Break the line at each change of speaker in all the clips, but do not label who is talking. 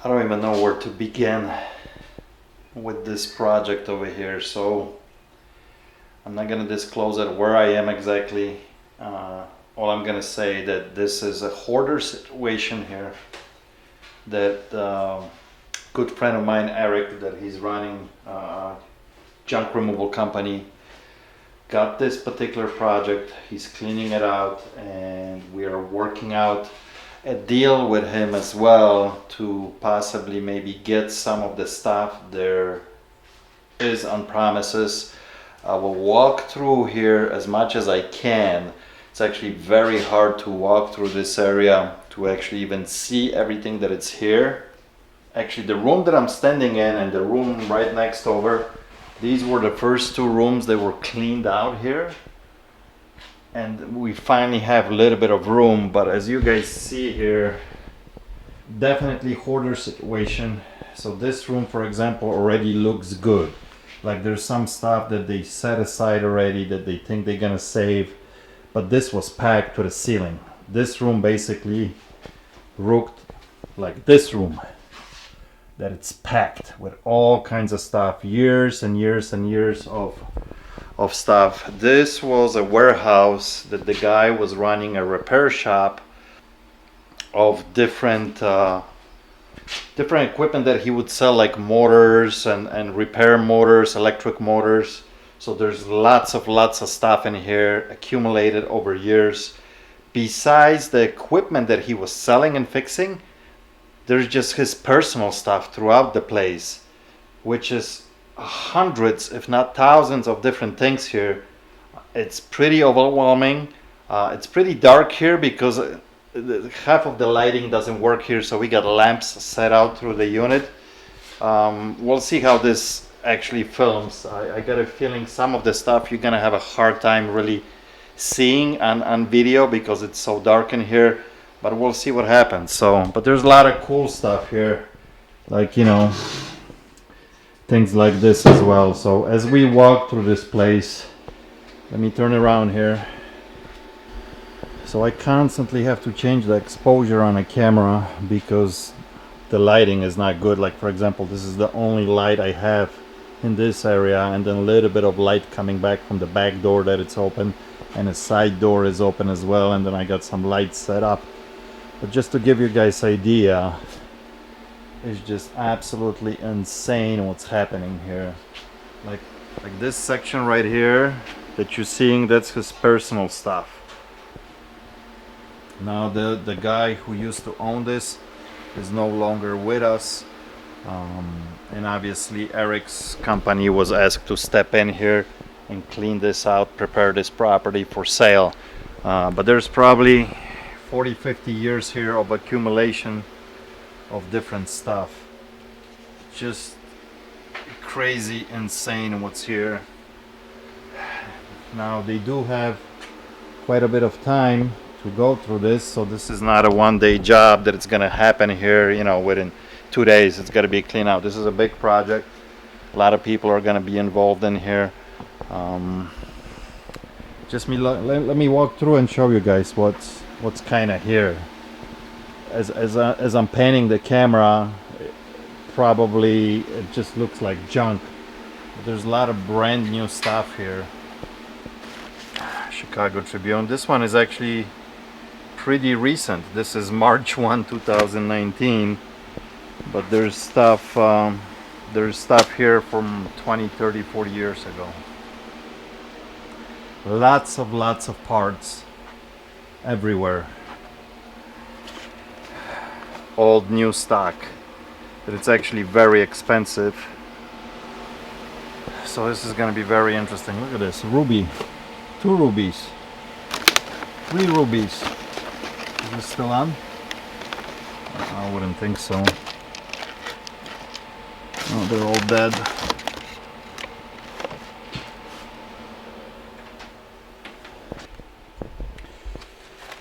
I don't even know where to begin with this project over here. So I'm not gonna disclose it where I am exactly. All I'm gonna say that this is a hoarder situation here. That good friend of mine, Eric, that he's running a junk removal company, got this particular project. He's cleaning it out, and we are working out a deal with him as well to possibly maybe get some of the stuff there is on premises. I will walk through here as much as I can. It's actually very hard to walk through this area to actually even see everything that it's here. Actually, the room that I'm standing in and the room right next over, these were the first two rooms that were cleaned out here. And we finally have a little bit of room, but as you guys see here, definitely hoarder situation. So this room, for example, already looks good. Like there's some stuff that they set aside already that they think they're gonna save, but this was packed to the ceiling. This room basically looked like this room, that it's packed with all kinds of stuff, years and years and years of stuff. This was a warehouse that the guy was running a repair shop of different equipment that he would sell, like motors and repair motors, electric motors. So there's lots of stuff in here accumulated over years. Besides the equipment that he was selling and fixing, there's just his personal stuff throughout the place, which is hundreds if not thousands of different things here. It's pretty overwhelming. It's pretty dark here because half of the lighting doesn't work here, so we got lamps set out through the unit. We'll see how this actually films. I got a feeling some of the stuff you're gonna have a hard time really seeing on video because it's so dark in here, but we'll see what happens. So, but there's a lot of cool stuff here, like, you know, things like this as well. So as we walk through this place, let me turn around here. So I constantly have to change the exposure on a camera because the lighting is not good. Like for example, this is the only light I have in this area, and then a little bit of light coming back from the back door that it's open, and a side door is open as well, and then I got some lights set up. But just to give you guys idea, it's just absolutely insane what's happening here. Like this section right here that you're seeing, that's his personal stuff. Now the guy who used to own this is no longer with us, and obviously Eric's company was asked to step in here and clean this out, prepare this property for sale. But there's probably 40-50 years here of accumulation of different stuff. Just crazy insane what's here. Now they do have quite a bit of time to go through this, so this is not a one-day job that it's gonna happen here, you know, within 2 days it's gotta be cleaned out. This is a big project. A lot of people are gonna be involved in here. Let me walk through and show you guys what's kind of here. As I'm panning the camera, probably it just looks like junk. But there's a lot of brand new stuff here. Chicago Tribune. This one is actually pretty recent. This is March 1, 2019. But there's stuff here from 20, 30, 40 years ago. Lots of parts everywhere. Old new stock, but it's actually very expensive. So this is going to be very interesting. Look at this ruby, 2 rubies, 3 rubies. Is this still on? I wouldn't think so. Oh, they're all dead.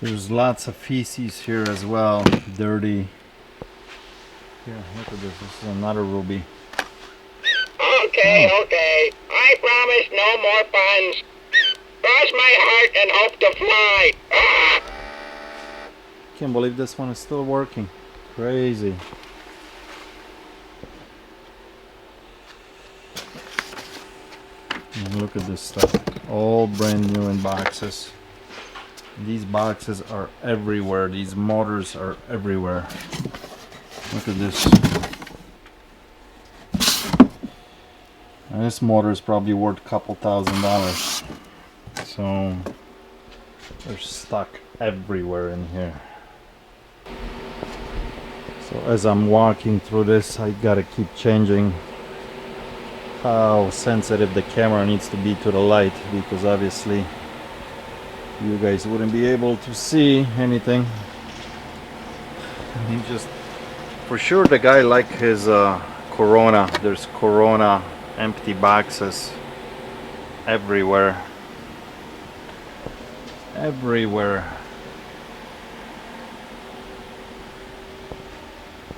There's lots of feces here as well, dirty. Yeah, look at this. This is another ruby.
Okay, okay. I promise no more puns. Cross my heart and hope to fly.
Can't believe this one is still working. Crazy. And look at this stuff, all brand new in boxes. These boxes are everywhere. These motors are everywhere. Look at this. And this motor is probably worth a couple $1,000. So they're stuck everywhere in here. So as I'm walking through this, I gotta keep changing how sensitive the camera needs to be to the light, because obviously you guys wouldn't be able to see anything. He just, for sure the guy like his Corona. There's Corona empty boxes everywhere. Everywhere.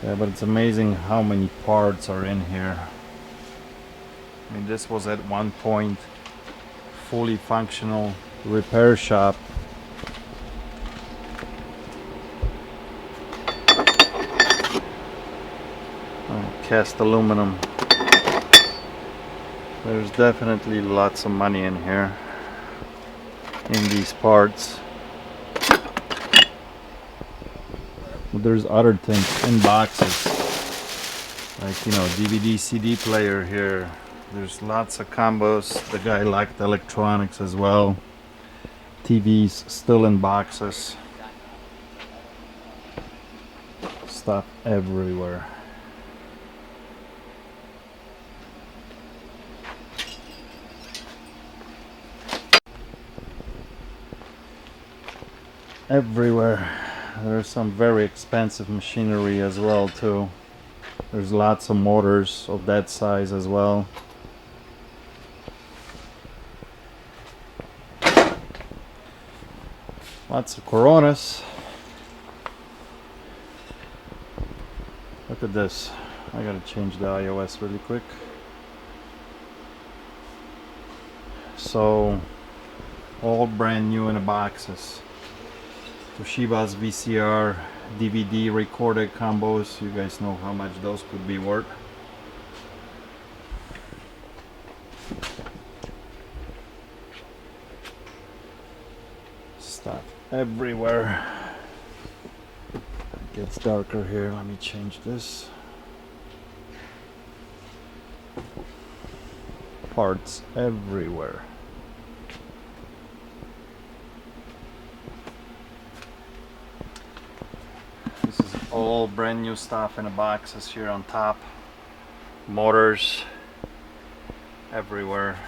Yeah, but it's amazing how many parts are in here. I mean, this was at one point fully functional repair shop. Cast aluminum. There's definitely lots of money in here, in these parts. But there's other things in boxes, like, you know, DVD CD player here. There's lots of combos. The guy liked electronics as well. TVs still in boxes. Stuff everywhere. Everywhere. There's some very expensive machinery as well too. There's lots of motors of that size as well. Lots of Coronas. Look at this. I gotta change the iOS really quick. So, all brand new in the boxes. Toshiba's VCR, DVD recorded combos. You guys know how much those could be worth. Stuff everywhere. It gets darker here. Let me change this. Parts everywhere. This is all brand new stuff in the boxes here on top. Motors everywhere.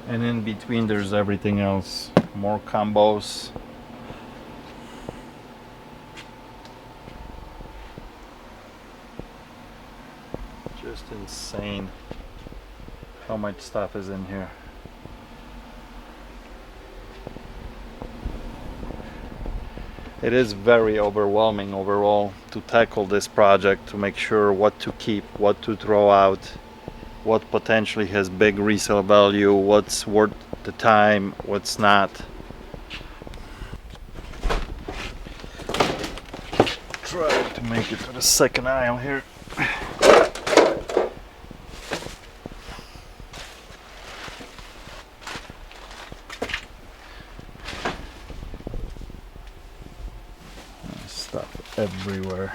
And in between there's everything else. More combos. Just insane how much stuff is in here. It is very overwhelming overall to tackle this project, to make sure what to keep, what to throw out, what potentially has big resale value, what's worth the time, what's not. Try to make it to the second aisle here. Stuff everywhere.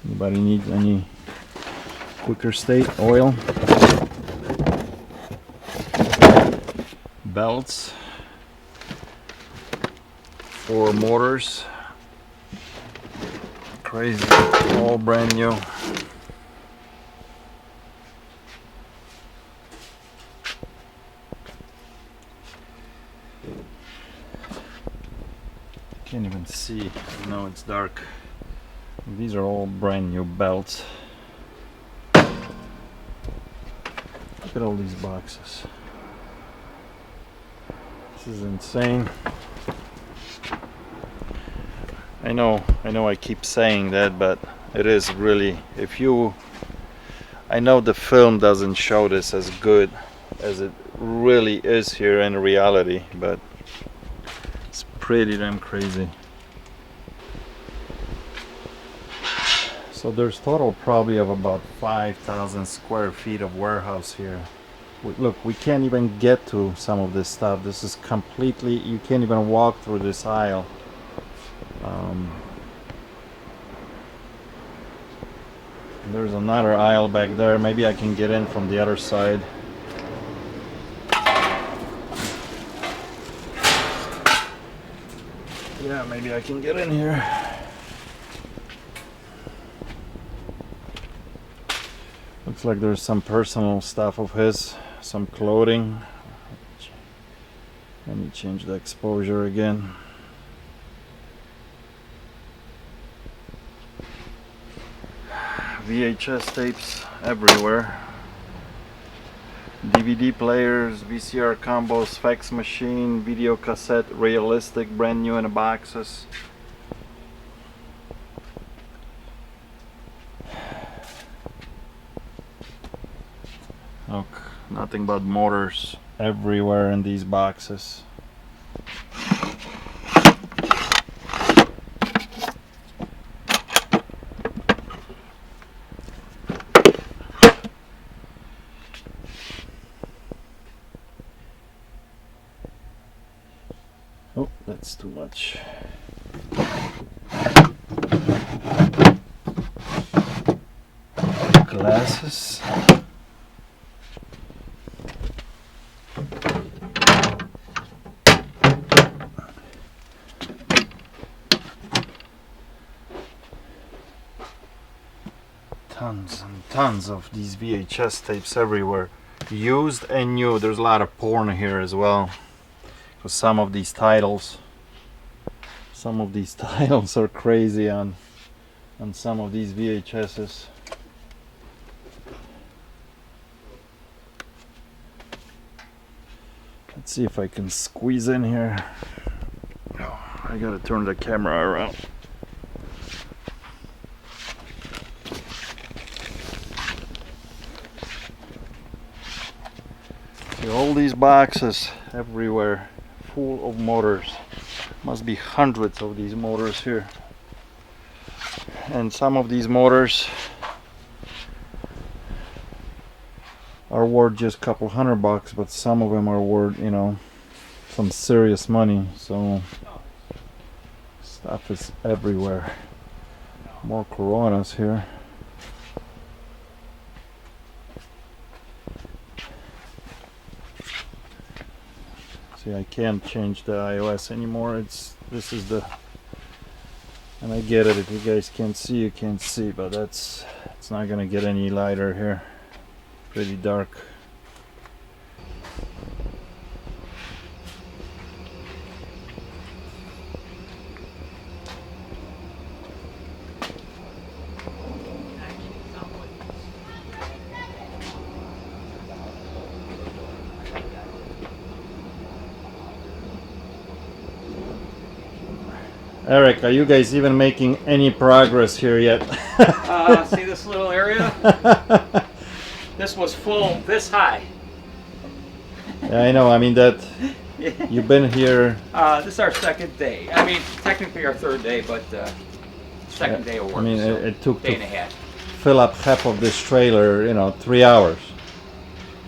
Anybody needs any quicker state oil? Belts for motors. Crazy, all brand new. Can't even see. No, it's dark. These are all brand new belts. Look at all these boxes. This is insane. I know I keep saying that, but it is really, I know the film doesn't show this as good as it really is here in reality, but it's pretty damn crazy. So there's total probably of about 5,000 square feet of warehouse here. Look, we can't even get to some of this stuff. This is completely, you can't even walk through this aisle. There's another aisle back there. Maybe I can get in from the other side. Yeah, maybe I can get in here. Looks like there's some personal stuff of his, some clothing. Let me change the exposure again. VHS tapes everywhere. DVD players, VCR combos, fax machine, video cassette, realistic, brand new in the boxes. Look, nothing but motors everywhere in these boxes. Oh, that's too much. Glasses. Tons and tons of these VHS tapes everywhere. Used and new. There's a lot of porn here as well. Because some of these titles are crazy on some of these VHSs. Let's see if I can squeeze in here. Oh, I gotta turn the camera around. See all these boxes everywhere, full of motors. Must be hundreds of these motors here. And some of these motors are worth just a couple $100, but some of them are worth, you know, some serious money. So stuff is everywhere. More Coronas here. See, I can't change the iOS anymore. This is the, and I get it. If you guys can't see, you can't see, but it's not gonna get any lighter here. Pretty dark. Eric, are you guys even making any progress here yet?
See this little area? This was full this high.
Yeah, I know. I mean that you've been here.
This is our second day. I mean, technically our third day, but second day of work.
I mean,
so
it took
day
to
and a half.
fill up half of this trailer, you know, 3 hours,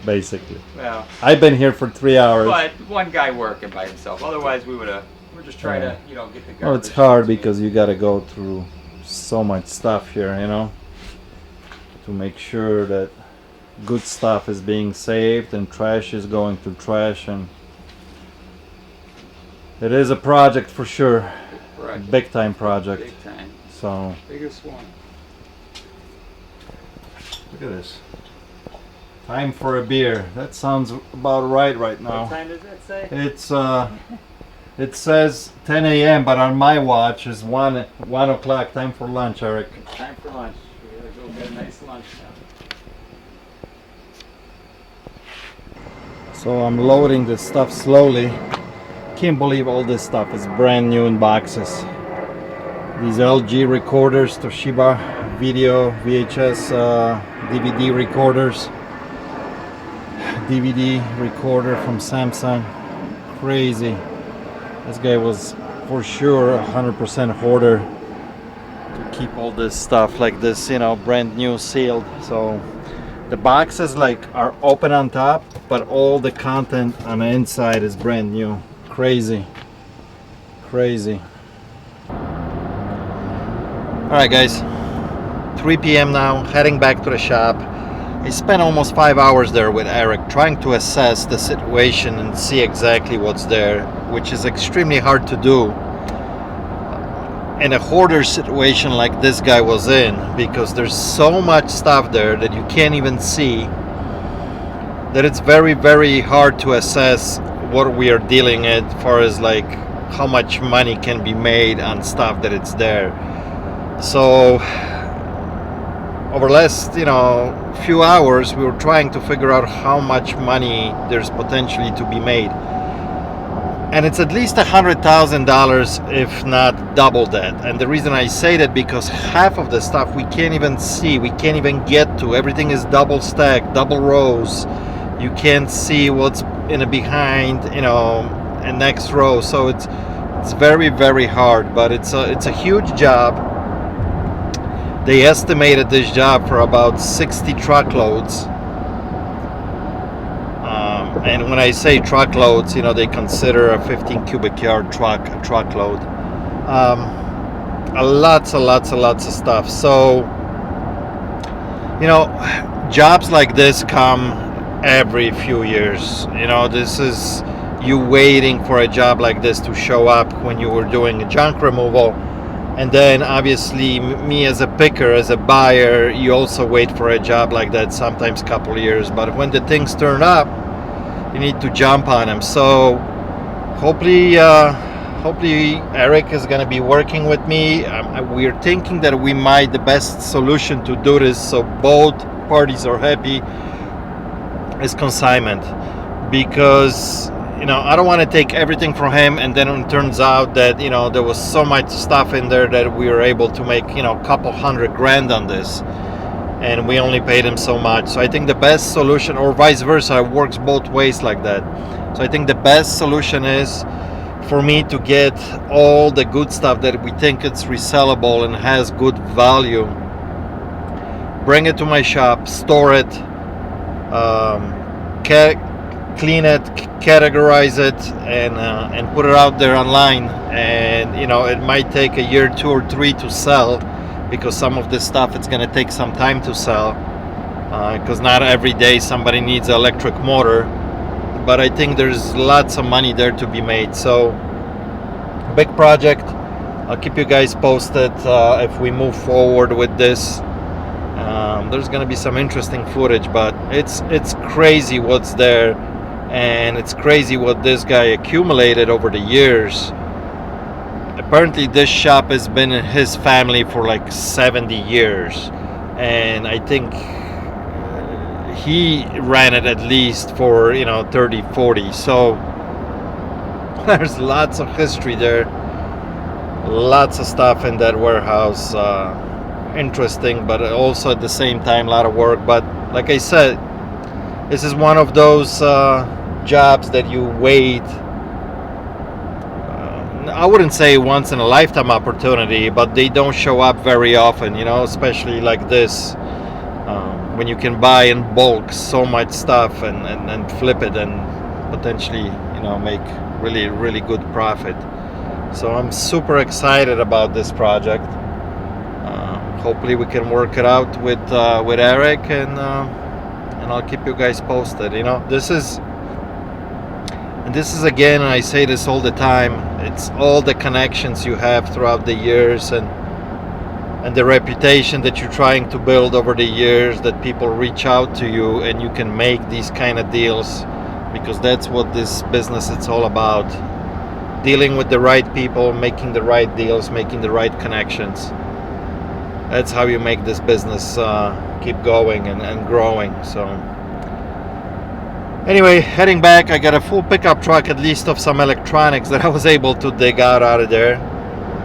basically.
Well,
I've been here for 3 hours.
but one guy working by himself. Otherwise, we would have. We're just trying to, you know, get the garbage.
Well, it's hard because you got to go through so much stuff here, you know, to make sure that good stuff is being saved and trash is going to trash, and it is a project for sure.
Project.
Big time project.
Big time.
So
Biggest one.
look at this. Time for a beer. That sounds about right now.
What time does that say?
It's it says 10 a.m. but on my watch is 1 o'clock. Time for lunch, Eric.
Time for lunch. We gotta go get a nice lunch now.
So I'm loading this stuff slowly. Can't believe all this stuff is brand new in boxes. These LG recorders, Toshiba video, VHS, DVD recorders, DVD recorder from Samsung. Crazy. This guy was for sure 100% hoarder to keep all this stuff like this, you know, brand new sealed. So the boxes like are open on top, but all the content on the inside is brand new. Crazy. Crazy. Alright guys, 3 p.m. now, heading back to the shop. I spent almost 5 hours there with Eric trying to assess the situation and see exactly what's there, which is extremely hard to do in a hoarder situation like this guy was in, because there's so much stuff there that you can't even see, that it's very, very hard to assess what we are dealing with as far as like how much money can be made on stuff that it's there. So over the last, you know, few hours we were trying to figure out how much money there's potentially to be made, and it's at least $100,000, if not double that. And the reason I say that, because half of the stuff we can't even see, we can't even get to. Everything is double stacked, double rows. You can't see what's in the behind, you know, and next row. So it's very, very hard, but it's a huge job. They estimated this job for about 60 truckloads. And when I say truckloads, you know, they consider a 15 cubic yard truck a truckload. Lots of stuff. So, you know, jobs like this come every few years. You know, this is you waiting for a job like this to show up when you were doing a junk removal. And then obviously me as a picker, as a buyer, you also wait for a job like that, sometimes a couple of years. But when the things turn up, you need to jump on them. So hopefully Eric is going to be working with me. We're thinking that the best solution to do this so both parties are happy is consignment. Because, you know, I don't want to take everything from him and then it turns out that, you know, there was so much stuff in there that we were able to make, you know, a couple $100,000 on this, and we only paid him so much. So I think the best solution, or vice versa, it works both ways like that. So I think the best solution is for me to get all the good stuff that we think it's resellable and has good value, bring it to my shop, store it, clean it, categorize it, and put it out there online. And you know, it might take a year, 2 or 3 to sell, because some of this stuff it's going to take some time to sell, because not every day somebody needs an electric motor. But I think there's lots of money there to be made. So big project. I'll keep you guys posted if we move forward with this. There's going to be some interesting footage, but it's crazy what's there. And it's crazy what this guy accumulated over the years. Apparently this shop has been in his family for like 70 years, and I think he ran it at least for, you know, 30, 40. So there's lots of history there, lots of stuff in that warehouse. Interesting, but also at the same time a lot of work. But like I said, this is one of those jobs that you wait, I wouldn't say once in a lifetime opportunity, but they don't show up very often, you know, especially like this, when you can buy in bulk so much stuff and flip it and potentially, you know, make really, really good profit. So I'm super excited about this project. Hopefully we can work it out with Eric, and I'll keep you guys posted. You know, this is again, and I say this all the time, it's all the connections you have throughout the years, and the reputation that you're trying to build over the years, that people reach out to you and you can make these kind of deals, because that's what this business it's all about. Dealing with the right people, making the right deals, making the right connections. That's how you make this business keep going and growing. So anyway, heading back, I got a full pickup truck, at least of some electronics that I was able to dig out of there.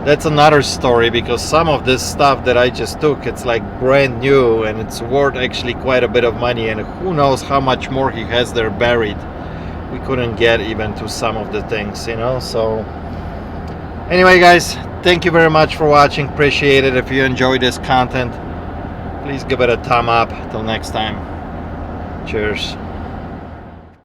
That's another story, because some of this stuff that I just took, it's like brand new and it's worth actually quite a bit of money, and who knows how much more he has there buried. We couldn't get even to some of the things, you know. So Anyway, guys, thank you very much for watching. Appreciate it. If you enjoyed this content, please give it a thumb up. Till next time. Cheers.